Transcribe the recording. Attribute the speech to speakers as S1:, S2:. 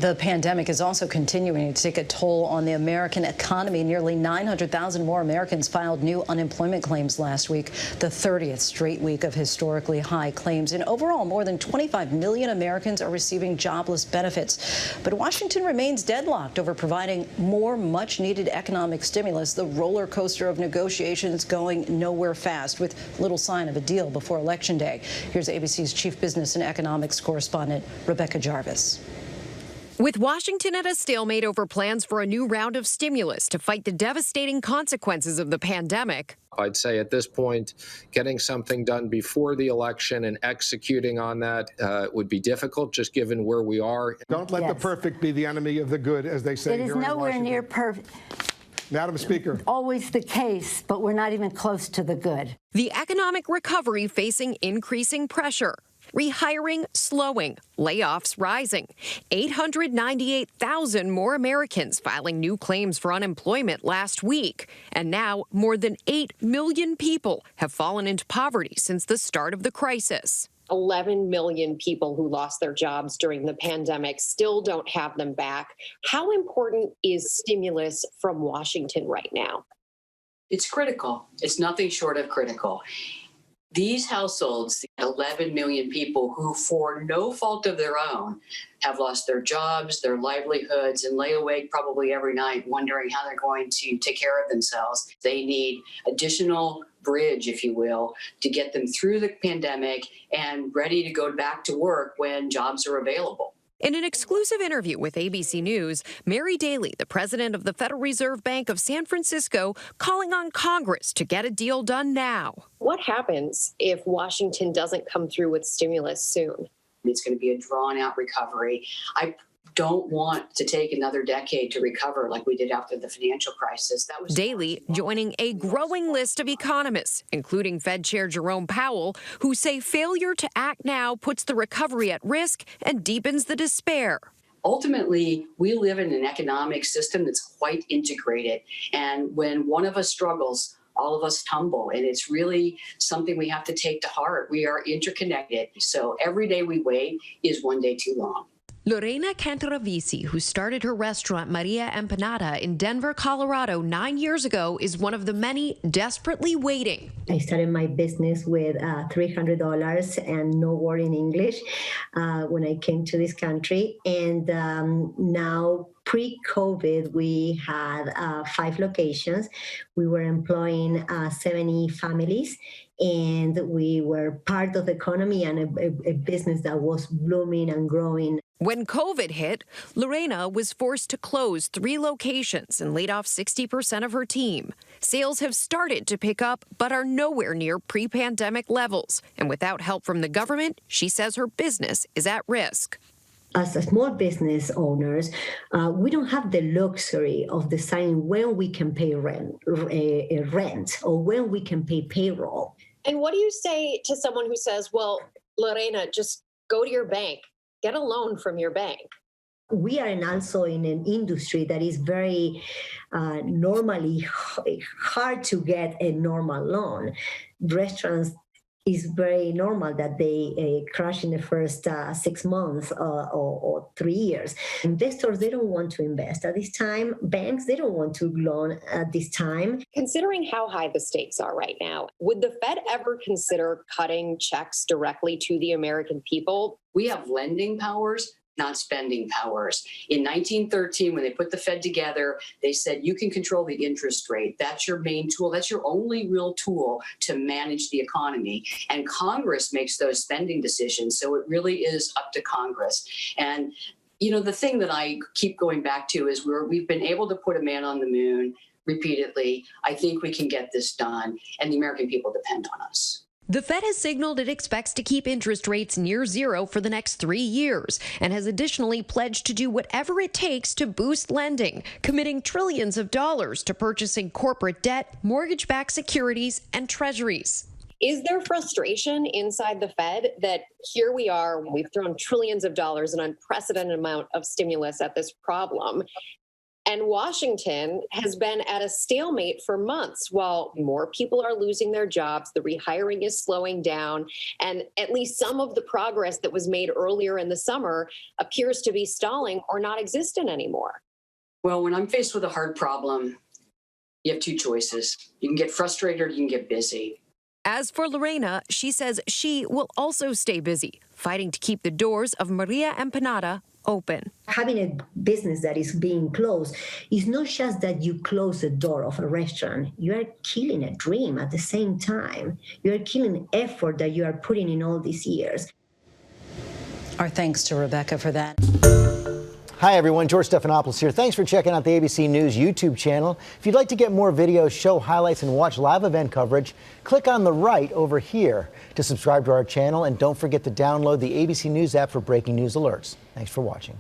S1: The pandemic is also continuing to take a toll on the American economy. Nearly 900,000 more Americans filed new unemployment claims last week, the 30th straight week of historically high claims. And overall, more than 25 million Americans are receiving jobless benefits. But Washington remains deadlocked over providing more much-needed economic stimulus. The roller coaster of negotiations going nowhere fast, with little sign of a deal before Election Day. Here's ABC's chief business and economics correspondent, Jarvis.
S2: With Washington at a stalemate over plans for a new round of stimulus to fight the devastating consequences of the pandemic,
S3: I'd say at this point, getting something done before the election and executing on that would be difficult, just given where we are.
S4: Don't let the perfect be the enemy of the good, as they say.
S5: It is nowhere near perfect.
S4: Madam Speaker.
S5: Always the case, but we're not even close to the good.
S2: The economic recovery facing increasing pressure. Rehiring slowing, layoffs rising, 898,000 more Americans filing new claims for unemployment last week. And now more than 8 million people have fallen into poverty since the start of the crisis.
S6: 11 million people who lost their jobs during the pandemic still don't have them back. How important is stimulus from Washington right now?
S7: It's critical. It's nothing short of critical. These households, 11 million people who, for no fault of their own, have lost their jobs, their livelihoods, and lay awake probably every night wondering how they're going to take care of themselves. They need additional bridge, if you will, to get them through the pandemic and ready to go back to work when jobs are available.
S2: In an exclusive interview with ABC News, Mary Daly, the president of the Federal Reserve Bank of San Francisco, calling on Congress to get a deal done now.
S6: What happens if Washington doesn't come through with stimulus soon?
S7: It's going to be a drawn-out recovery. I don't want to take another decade to recover like we did after the financial crisis. That was
S2: Daly joining a growing list of economists, including Fed Chair Jerome Powell, who say failure to act now puts the recovery at risk and deepens the despair.
S7: Ultimately, we live in an economic system that's quite integrated. And when one of us struggles, all of us tumble. And it's really something we have to take to heart. We are interconnected. So every day we wait is one day too long.
S2: Lorena Cantaravisi, who started her restaurant Maria Empanada in Denver, Colorado 9 years ago, is one of the many desperately waiting.
S8: I started my business with $300 and no word in English when I came to this country. And now, pre-COVID, we had 5 locations. We were employing 70 families, and we were part of the economy and a business that was blooming and growing.
S2: When COVID hit, Lorena was forced to close 3 locations and laid off 60% of her team. Sales have started to pick up, but are nowhere near pre-pandemic levels. And without help from the government, she says her business is at risk.
S8: As a small business owners, we don't have the luxury of deciding when we can pay rent or when we can pay payroll.
S6: And what do you say to someone who says, well, Lorena, just go to your bank, get a loan from your bank?
S8: We are also in an industry that is very normally hard to get a normal loan. Restaurants is very normal that they crash in the first 6 months or 3 years. Investors, they don't want to invest at this time. Banks, they don't want to loan at this time.
S6: Considering how high the stakes are right now, would the Fed ever consider cutting checks directly to the American people?
S7: We have lending powers, not spending powers. In 1913, when they put the Fed together, they said you can control the interest rate. That's your main tool. That's your only real tool to manage the economy. And Congress makes those spending decisions. So it really is up to Congress. And, you know, the thing that I keep going back to is we've been able to put a man on the moon repeatedly. I think we can get this done. And the American people depend on us.
S2: The Fed has signaled it expects to keep interest rates near zero for the next 3 years and has additionally pledged to do whatever it takes to boost lending, committing trillions of dollars to purchasing corporate debt, mortgage-backed securities, and treasuries.
S6: Is there frustration inside the Fed that here we are, we've thrown trillions of dollars, an unprecedented amount of stimulus at this problem, And Washington has been at a stalemate for months. While more people are losing their jobs, the rehiring is slowing down, and at least some of the progress that was made earlier in the summer appears to be stalling or not existent anymore.
S7: Well, when I'm faced with a hard problem, you have two choices. You can get frustrated or you can get busy.
S2: As for Lorena, she says she will also stay busy, fighting to keep the doors of Maria Empanada open.
S8: Having a business that is being closed is not just that you close the door of a restaurant. You are killing a dream at the same time. You are killing effort that you are putting in all these years.
S1: Our thanks to Rebecca for that.
S9: Hi, everyone. George Stephanopoulos here. Thanks for checking out the ABC News YouTube channel. If you'd like to get more videos, show highlights, and watch live event coverage, click on the right over here to subscribe to our channel. And don't forget to download the ABC News app for breaking news alerts. Thanks for watching.